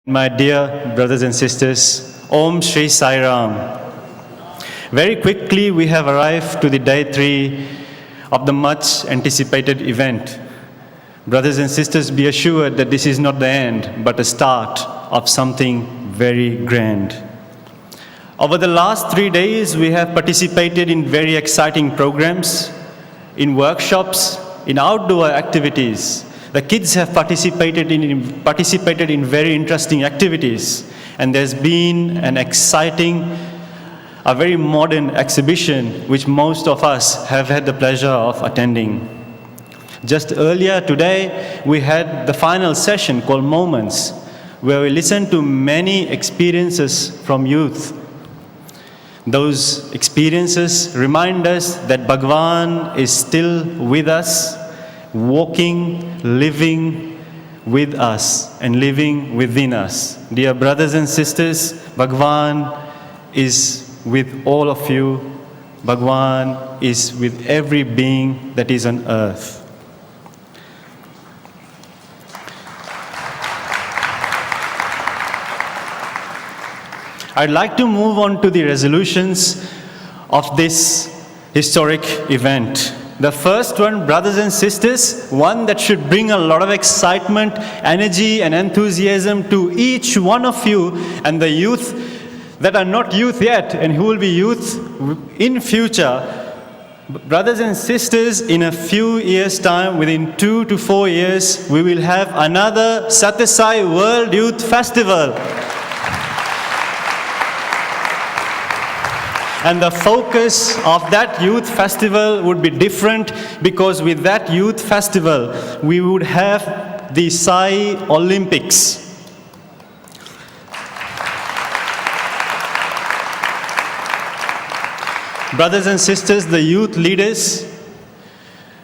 My dear brothers and sisters, Om Shri Sai Ram. Very quickly we have arrived to the day 3 of the much anticipated event. Brothers and sisters, be assured that this is not the end, but a start of something very grand. Over the last 3 days, we have participated in very exciting programs, in workshops, in outdoor activities. The kids have participated in very interesting activities, and there's been an exciting, a very modern exhibition which most of us have had the pleasure of attending. Just earlier today, we had the final session called Moments, where we listened to many experiences from youth. Those experiences remind us that Bhagavan is still with us, walking, living with us and living within us. Dear brothers and sisters, Bhagavan is with all of you. Bhagavan is with every being that is on earth. I'd like to move on to the resolutions of this historic event. The first one, brothers and sisters, one that should bring a lot of excitement, energy and enthusiasm to each one of you and the youth that are not youth yet and who will be youth in future. Brothers and sisters, in a few years' time, within 2 to 4 years, we will have another Sathya Sai World Youth Festival. And the focus of that youth festival would be different, because with that youth festival, we would have the Sai Olympics. Brothers and sisters, the youth leaders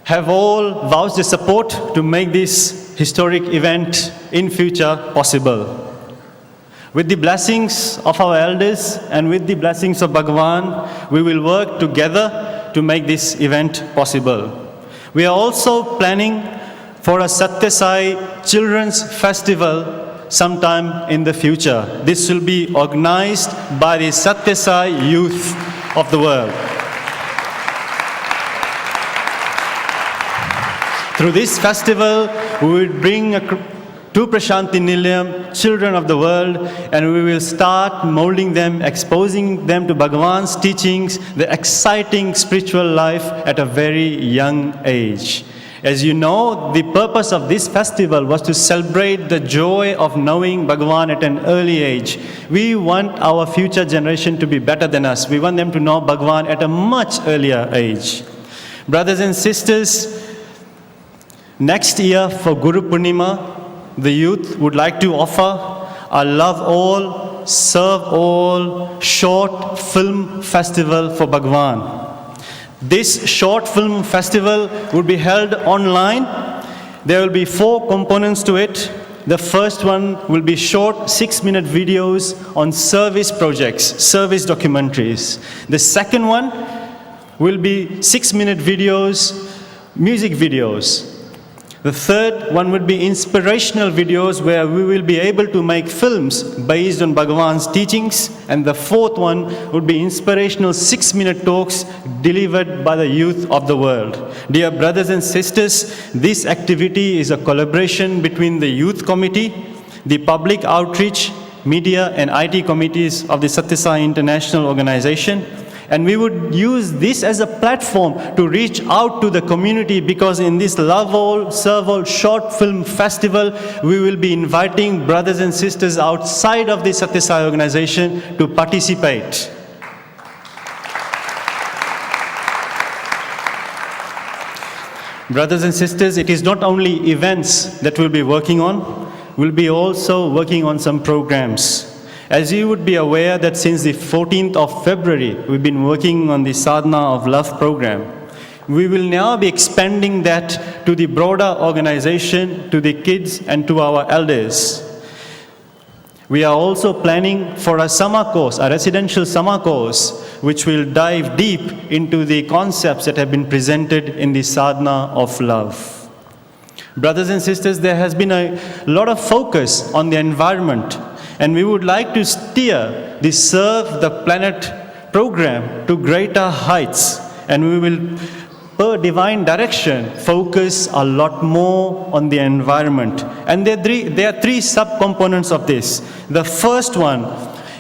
have all vouched their support to make this historic event in future possible. With the blessings of our elders and with the blessings of Bhagavan, we will work together to make this event possible. We are also planning for a Sathya Sai Children's Festival sometime in the future. This will be organized by the Sathya Sai youth of the world. Through this festival, we will bring to Prashanti Nilayam, children of the world, and we will start molding them, exposing them to Bhagavan's teachings, the exciting spiritual life at a very young age. As you know, the purpose of this festival was to celebrate the joy of knowing Bhagavan at an early age. We want our future generation to be better than us. We want them to know Bhagavan at a much earlier age. Brothers and sisters, next year for Guru Purnima, the youth would like to offer a Love All, Serve All short film festival for Bhagavan. This short film festival would be held online. There will be 4 components to it. The first one will be short 6-minute videos on service projects, service documentaries. The second one will be 6-minute videos, music videos. The third one would be inspirational videos where we will be able to make films based on Bhagavan's teachings. And the fourth one would be inspirational 6-minute talks delivered by the youth of the world. Dear brothers and sisters, this activity is a collaboration between the youth committee, the public outreach, media and IT committees of the Sathya Sai International Organization. And we would use this as a platform to reach out to the community, because in this Love All, Serve All short film festival, we will be inviting brothers and sisters outside of the Sathya Sai organization to participate. Brothers and sisters, it is not only events that we'll be working on, we'll be also working on some programs. As you would be aware that since the 14th of February, we've been working on the Sadhana of Love program. We will now be expanding that to the broader organization, to the kids and to our elders. We are also planning for a summer course, a residential summer course, which will dive deep into the concepts that have been presented in the Sadhana of Love. Brothers and sisters, there has been a lot of focus on the environment And we would like to steer the Serve the Planet program to greater heights. And we will, per divine direction, focus a lot more on the environment. And there are three subcomponents of this. The first one,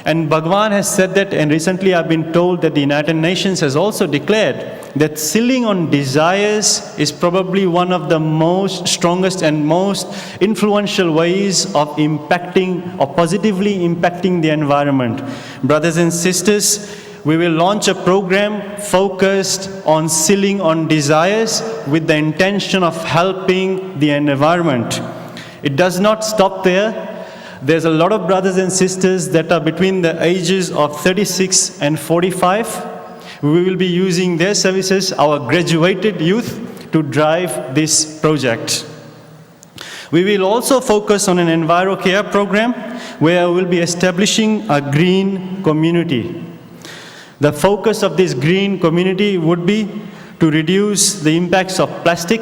and Bhagavan has said that, and recently I've been told that the United Nations has also declared that sealing on desires is probably one of the most strongest and most influential ways of impacting or positively impacting the environment. Brothers and sisters, we will launch a program focused on sealing on desires with the intention of helping the environment. It does not stop there. There's a lot of brothers and sisters that are between the ages of 36 and 45. We will be using their services, our graduated youth, to drive this project. We will also focus on an EnviroCare program where we'll be establishing a green community. The focus of this green community would be to reduce the impacts of plastic,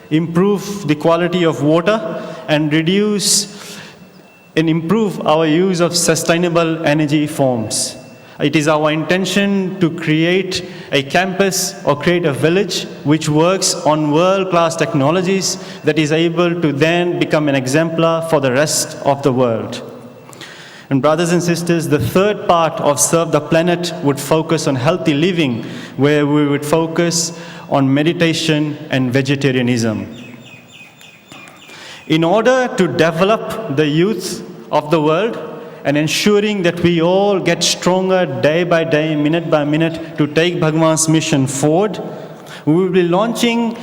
improve the quality of water, and reduce and improve our use of sustainable energy forms. It is our intention to create a campus or create a village which works on world-class technologies that is able to then become an exemplar for the rest of the world. And brothers and sisters, the third part of Serve the Planet would focus on healthy living, where we would focus on meditation and vegetarianism. In order to develop the youth of the world, and ensuring that we all get stronger day by day, minute by minute, to take Bhagavan's mission forward, we will be launching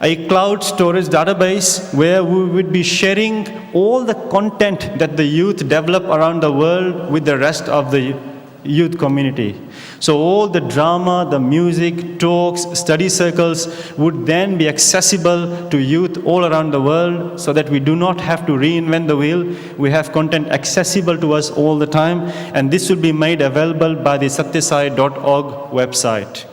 a cloud storage database where we would be sharing all the content that the youth develop around the world with the rest of the youth community. So all the drama, the music, talks, study circles would then be accessible to youth all around the world so that we do not have to reinvent the wheel. We have content accessible to us all the time, and this will be made available by the sathya.org website.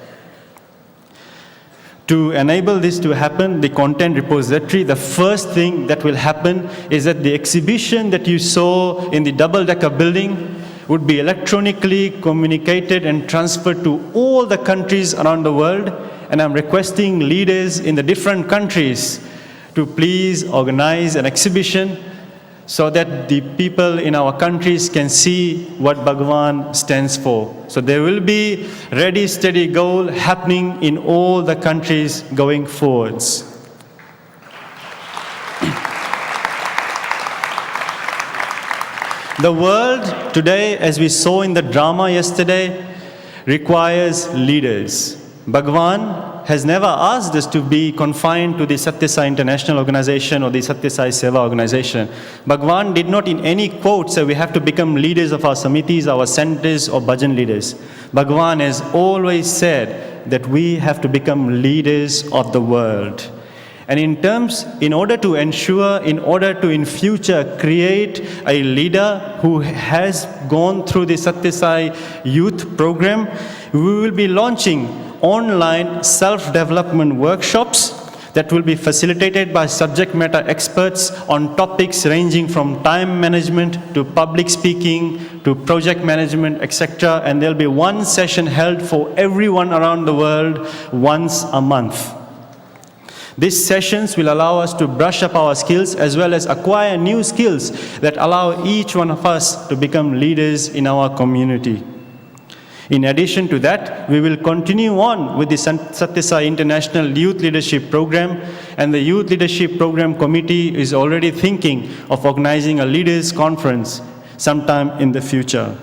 To enable this to happen, the content repository, the first thing that will happen is that the exhibition that you saw in the double-decker building would be electronically communicated and transferred to all the countries around the world. And I'm requesting leaders in the different countries to please organize an exhibition so that the people in our countries can see what Bhagavan stands for. So there will be ready, steady, goal happening in all the countries going forwards. The world today, as we saw in the drama yesterday, requires leaders. Bhagavan has never asked us to be confined to the Sathya Sai International Organization or the Sathya Sai Seva Organization. Bhagavan did not in any quote say we have to become leaders of our samitis, our centers, or bhajan leaders. Bhagavan has always said that we have to become leaders of the world. And in order to ensure, in order to in future create a leader who has gone through the Sathya Sai youth program, we will be launching online self-development workshops that will be facilitated by subject matter experts on topics ranging from time management to public speaking to project management, etc. And there'll be one session held for everyone around the world once a month. These sessions will allow us to brush up our skills as well as acquire new skills that allow each one of us to become leaders in our community. In addition to that, we will continue on with the Sathya Sai International Youth Leadership Program, and the Youth Leadership Program Committee is already thinking of organizing a leaders conference sometime in the future.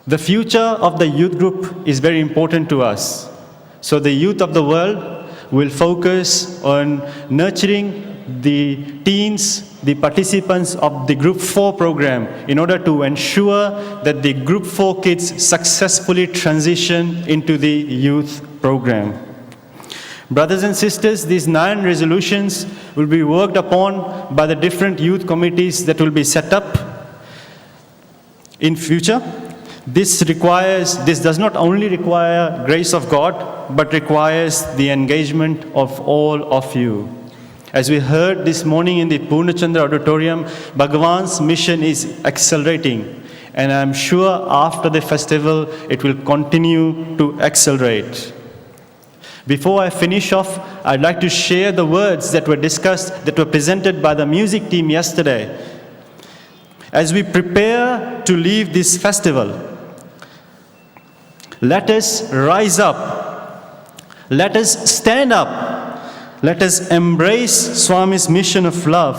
The future of the youth group is very important to us. So the youth of the world will focus on nurturing the teens, the participants of the Group 4 program, in order to ensure that the Group 4 kids successfully transition into the youth program. Brothers and sisters, these 9 resolutions will be worked upon by the different youth committees that will be set up in future. This does not only require grace of God, but requires the engagement of all of you. As we heard this morning in the Purnachandra Auditorium, Bhagavan's mission is accelerating. And I'm sure after the festival, it will continue to accelerate. Before I finish off, I'd like to share the words that were discussed, that were presented by the music team yesterday. As we prepare to leave this festival, let us rise up. Let us stand up. Let us embrace Swami's mission of love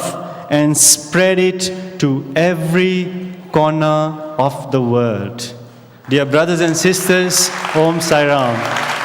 and spread it to every corner of the world. Dear brothers and sisters, Om Sai Ram.